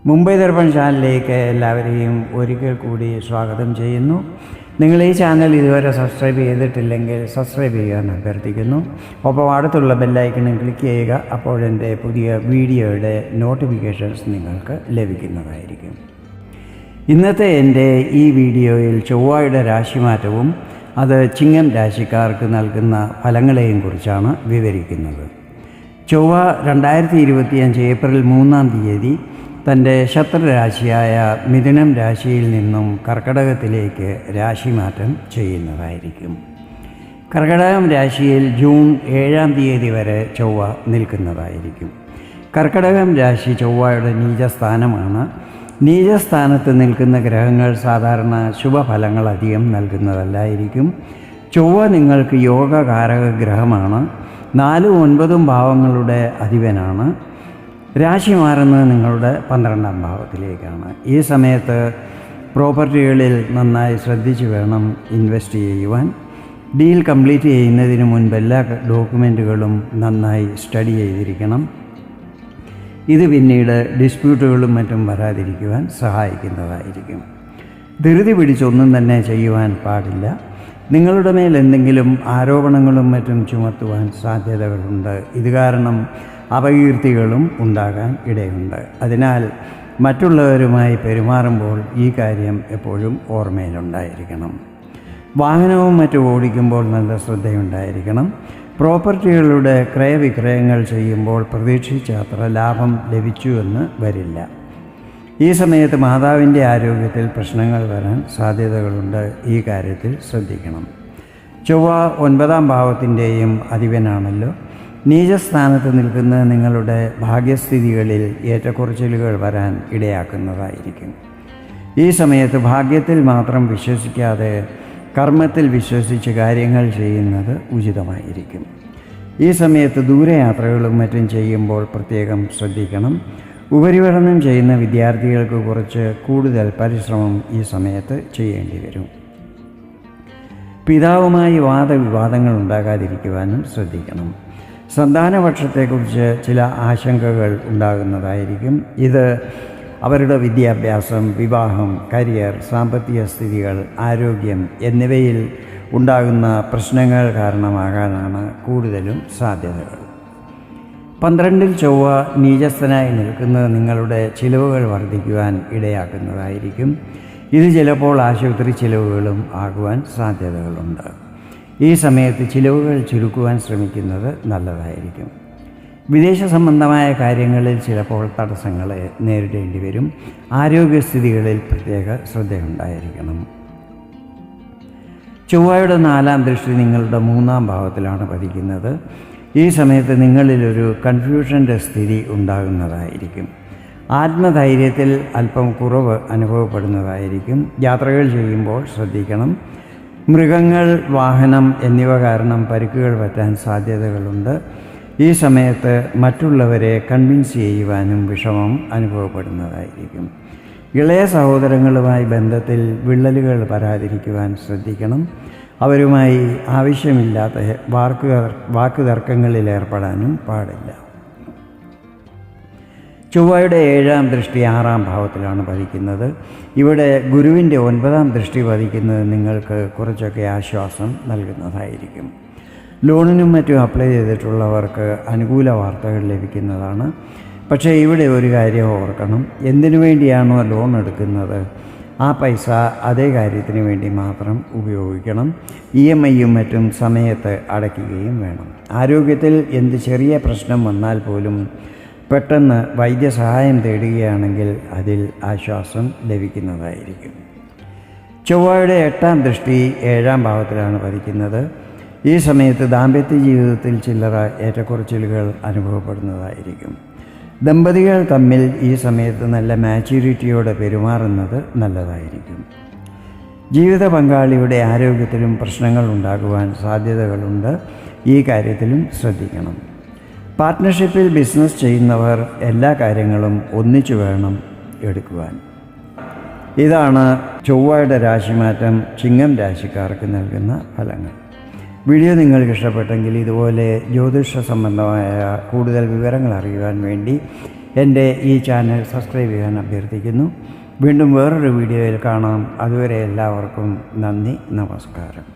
മുംബൈ ദർപ്പൺ ചാനലിലേക്ക് എല്ലാവരെയും ഒരിക്കൽ കൂടി സ്വാഗതം ചെയ്യുന്നു. നിങ്ങൾ ഈ ചാനൽ ഇതുവരെ സബ്സ്ക്രൈബ് ചെയ്തിട്ടില്ലെങ്കിൽ സബ്സ്ക്രൈബ് ചെയ്യാൻ അഭ്യർത്ഥിക്കുന്നു. ഒപ്പം അടുത്തുള്ള ബെല്ലൈക്കണിൽ ക്ലിക്ക് ചെയ്യുക. അപ്പോൾ എൻ്റെ പുതിയ വീഡിയോയുടെ നോട്ടിഫിക്കേഷൻസ് നിങ്ങൾക്ക് ലഭിക്കുന്നതായിരിക്കും. ഇന്നത്തെ എൻ്റെ ഈ വീഡിയോയിൽ ചൊവ്വയുടെ രാശിമാറ്റവും അത് ചിങ്ങം രാശിക്കാർക്ക് നൽകുന്ന ഫലങ്ങളെയും കുറിച്ചാണ് വിവരിക്കുന്നത്. ചൊവ്വ 2025 ഏപ്രിൽ 3-ാം തീയതി തൻ്റെ ശത്രുരാശിയായ മിഥുനം രാശിയിൽ നിന്നും കർക്കടകത്തിലേക്ക് രാശിമാറ്റം ചെയ്യുന്നതായിരിക്കും. കർക്കടകം രാശിയിൽ ജൂൺ 7-ാം തീയതി വരെ ചൊവ്വ നിൽക്കുന്നതായിരിക്കും. കർക്കടകം രാശി ചൊവ്വയുടെ നീചസ്ഥാനമാണ്. നീചസ്ഥാനത്ത് നിൽക്കുന്ന ഗ്രഹങ്ങൾ സാധാരണ ശുഭഫലങ്ങൾ അധികം നൽകുന്നതല്ലായിരിക്കും. ചൊവ്വ നിങ്ങൾക്ക് യോഗകാരക ഗ്രഹമാണ്. 4-9 ഭാവങ്ങളുടെ അധിപനാണ്. രാശി മാറുന്നത് നിങ്ങളുടെ 12-ാം ഭാവത്തിലേക്കാണ്. ഈ സമയത്ത് പ്രോപ്പർട്ടികളിൽ നന്നായി ശ്രദ്ധിച്ച് വേണം ഇൻവെസ്റ്റ് ചെയ്യുവാൻ. ഡീൽ കംപ്ലീറ്റ് ചെയ്യുന്നതിന് മുൻപ് എല്ലാ ഡോക്യുമെൻറ്റുകളും നന്നായി സ്റ്റഡി ചെയ്തിരിക്കണം. ഇത് പിന്നീട് ഡിസ്പ്യൂട്ടുകളും മറ്റും വരാതിരിക്കുവാൻ സഹായിക്കുന്നതായിരിക്കും. ധൃതി പിടിച്ചൊന്നും തന്നെ ചെയ്യുവാൻ പാടില്ല. നിങ്ങളുടെ മേൽ എന്തെങ്കിലും ആരോപണങ്ങളും മറ്റും ചുമത്തുവാൻ സാധ്യതകളുണ്ട്. ഇത് കാരണം അപകീർത്തികളും ഉണ്ടാകാൻ ഇടയുണ്ട്. അതിനാൽ മറ്റുള്ളവരുമായി പെരുമാറുമ്പോൾ ഈ കാര്യം എപ്പോഴും ഓർമ്മയിലുണ്ടായിരിക്കണം. വാഹനവും മറ്റും ഓടിക്കുമ്പോൾ നല്ല ശ്രദ്ധയുണ്ടായിരിക്കണം. പ്രോപ്പർട്ടികളുടെ ക്രയവിക്രയങ്ങൾ ചെയ്യുമ്പോൾ പ്രതീക്ഷിച്ച അത്ര ലാഭം ലഭിച്ചു എന്ന് വരില്ല. ഈ സമയത്ത് മാതാവിൻ്റെ ആരോഗ്യത്തിൽ പ്രശ്നങ്ങൾ വരാൻ സാധ്യതകളുണ്ട്. ഈ കാര്യത്തിൽ ശ്രദ്ധിക്കണം. ചൊവ്വ 9-ാം ഭാവത്തിൻ്റെയും അധിപനാണല്ലോ. നീചസ്ഥാനത്ത് നിൽക്കുന്ന നിങ്ങളുടെ ഭാഗ്യസ്ഥിതികളിൽ ഏറ്റക്കുറച്ചിലുകൾ വരാൻ ഇടയാക്കുന്നതായിരിക്കും. ഈ സമയത്ത് ഭാഗ്യത്തിൽ മാത്രം വിശ്വസിക്കാതെ കർമ്മത്തിൽ വിശ്വസിച്ച് കാര്യങ്ങൾ ചെയ്യുന്നത് ഉചിതമായിരിക്കും. ഈ സമയത്ത് ദൂരയാത്രകളും മറ്റും ചെയ്യുമ്പോൾ പ്രത്യേകം ശ്രദ്ധിക്കണം. ഉപരിപഠനം ചെയ്യുന്ന വിദ്യാർത്ഥികൾക്ക് കുറച്ച് കൂടുതൽ പരിശ്രമം ഈ സമയത്ത് ചെയ്യേണ്ടി വരും. പിതാവുമായി വാദവിവാദങ്ങൾ ഉണ്ടാകാതിരിക്കുവാനും ശ്രദ്ധിക്കണം. സന്താനപക്ഷത്തെക്കുറിച്ച് ചില ആശങ്കകൾ ഉണ്ടാകുന്നതായിരിക്കും. ഇത് അവരുടെ വിദ്യാഭ്യാസം, വിവാഹം, കരിയർ, സാമ്പത്തിക സ്ഥിതികൾ, ആരോഗ്യം എന്നിവയിൽ ഉണ്ടാകുന്ന പ്രശ്നങ്ങൾ കാരണമാകാനാണ് കൂടുതലും സാധ്യതകൾ. 12-ൽ ചൊവ്വ നീചസ്ഥനായി നിൽക്കുന്നത് നിങ്ങളുടെ ചിലവുകൾ വർദ്ധിക്കുവാൻ ഇടയാക്കുന്നതായിരിക്കും. ഇത് ചിലപ്പോൾ ആശുപത്രി ചിലവുകളും ആകുവാൻ സാധ്യതകളുണ്ട്. ഈ സമയത്ത് ചിലവുകൾ ചുരുക്കുവാൻ ശ്രമിക്കുന്നത് നല്ലതായിരിക്കും. വിദേശ സംബന്ധമായ കാര്യങ്ങളിൽ ചിലപ്പോൾ തടസ്സങ്ങളെ നേരിടേണ്ടി വരും. ആരോഗ്യസ്ഥിതികളിൽ പ്രത്യേക ശ്രദ്ധയുണ്ടായിരിക്കണം. ചൊവ്വയുടെ 4-ാം ദൃഷ്ടി നിങ്ങളുടെ 3-ാം ഭാവത്തിലാണ് പതിക്കുന്നത്. ഈ സമയത്ത് നിങ്ങളിലൊരു കൺഫ്യൂഷൻ്റെ സ്ഥിതി ഉണ്ടാകുന്നതായിരിക്കും. ആത്മധൈര്യത്തിൽ അല്പം കുറവ് അനുഭവപ്പെടുന്നതായിരിക്കും. യാത്രകൾ ചെയ്യുമ്പോൾ ശ്രദ്ധിക്കണം. മൃഗങ്ങൾ, വാഹനം എന്നിവ കാരണം പരിക്കുകൾ പറ്റാൻ സാധ്യതകളുണ്ട്. ഈ സമയത്ത് മറ്റുള്ളവരെ കൺവിൻസ് ചെയ്യുവാനും വിഷമം അനുഭവപ്പെടുന്നതായിരിക്കും. ഇളയ സഹോദരങ്ങളുമായി ബന്ധത്തിൽ വിള്ളലുകൾ വരാതിരിക്കുവാൻ ശ്രദ്ധിക്കണം. അവരുമായി ആവശ്യമില്ലാത്ത വാക്കുതർക്കങ്ങളിൽ ഏർപ്പെടാനും പാടില്ല. ചൊവ്വയുടെ 7-ാം ദൃഷ്ടി 6-ാം ഭാവത്തിലാണ് പതിക്കുന്നത്. ഇവിടെ ഗുരുവിൻ്റെ 9-ാം ദൃഷ്ടി പതിക്കുന്നത് നിങ്ങൾക്ക് കുറച്ചൊക്കെ ആശ്വാസം നൽകുന്നതായിരിക്കും. ലോണിനും മറ്റും അപ്ലൈ ചെയ്തിട്ടുള്ളവർക്ക് അനുകൂല വാർത്തകൾ ലഭിക്കുന്നതാണ്. പക്ഷേ ഇവിടെ ഒരു കാര്യം ഓർക്കണം. എന്തിനു വേണ്ടിയാണോ ലോൺ എടുക്കുന്നത് ആ പൈസ അതേ കാര്യത്തിന് വേണ്ടി മാത്രം ഉപയോഗിക്കണം. EMI-യും മറ്റും സമയത്ത് അടയ്ക്കുകയും വേണം. ആരോഗ്യത്തിൽ എന്ത് ചെറിയ പ്രശ്നം വന്നാൽ പോലും പെട്ടെന്ന് വൈദ്യസഹായം തേടുകയാണെങ്കിൽ അതിൽ ആശ്വാസം ലഭിക്കുന്നതായിരിക്കും. ചൊവ്വയുടെ 8-ാം ദൃഷ്ടി 7-ാം ഭാവത്തിലാണ് പതിക്കുന്നത്. ഈ സമയത്ത് ദാമ്പത്യ ജീവിതത്തിൽ ചില്ലറ ഏറ്റക്കുറച്ചിലുകൾ അനുഭവപ്പെടുന്നതായിരിക്കും. ദമ്പതികൾ തമ്മിൽ ഈ സമയത്ത് നല്ല മാച്യൂരിറ്റിയോടെ പെരുമാറുന്നത് നല്ലതായിരിക്കും. ജീവിത പങ്കാളിയുടെ ആരോഗ്യത്തിലും പ്രശ്നങ്ങൾ ഉണ്ടാകുവാൻ സാധ്യതകളുണ്ട്. ഈ കാര്യത്തിലും ശ്രദ്ധിക്കണം. പാർട്ട്ണർഷിപ്പിൽ ബിസിനസ് ചെയ്യുന്നവർ എല്ലാ കാര്യങ്ങളും ഒന്നിച്ചു വേണം എടുക്കുവാൻ. ഇതാണ് ചൊവ്വയുടെ രാശിമാറ്റം ചിങ്ങം രാശിക്കാർക്ക് നൽകുന്ന ഫലങ്ങൾ. വീഡിയോ നിങ്ങൾക്ക് ഇഷ്ടപ്പെട്ടെങ്കിൽ ഇതുപോലെ ജ്യോതിഷ സംബന്ധമായ കൂടുതൽ വിവരങ്ങൾ അറിയുവാൻ വേണ്ടി എൻ്റെ ഈ ചാനൽ സബ്സ്ക്രൈബ് ചെയ്യാൻ അഭ്യർത്ഥിക്കുന്നു. വീണ്ടും വേറൊരു വീഡിയോയിൽ കാണാം. അതുവരെ എല്ലാവർക്കും നന്ദി, നമസ്കാരം.